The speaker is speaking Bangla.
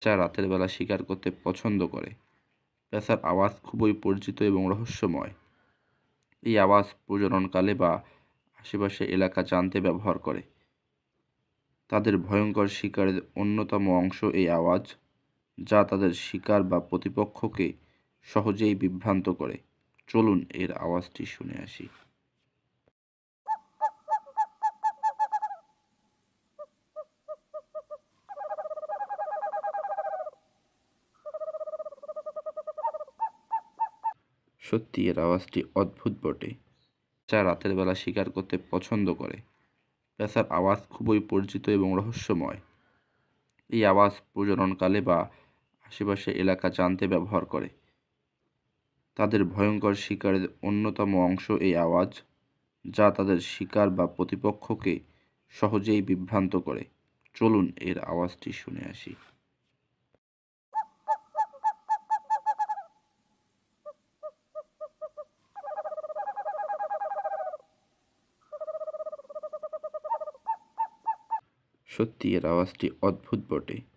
যা রাতের বেলা শিকার করতে পছন্দ করে। পেঁচার আওয়াজ খুবই পরিচিত এবং রহস্যময়। এই আওয়াজ প্রজননকালে বা আশেপাশে এলাকা জানতে ব্যবহার করে। তাদের ভয়ঙ্কর শিকারের অন্যতম অংশ এই আওয়াজ, যা তাদের শিকার বা প্রতিপক্ষকে সহজেই বিভ্রান্ত করে। চলুন এর আওয়াজটি শুনে আসি। সত্যি এর আওয়াজটি অদ্ভুত বটে। যা রাতের বেলা শিকার করতে পছন্দ করে। পেঁচার আওয়াজ খুবই পরিচিত এবং রহস্যময়। এই আওয়াজ প্রজননকালে বা আশেপাশে এলাকা জানতে ব্যবহার করে। তাদের ভয়ঙ্কর শিকারের অন্যতম অংশ এই আওয়াজ, যা তাদের শিকার বা প্রতিপক্ষকে সহজেই বিভ্রান্ত করে। চলুন এর আওয়াজটি শুনে আসি। সত্যি এর আওয়াজটি অদ্ভুত বটে।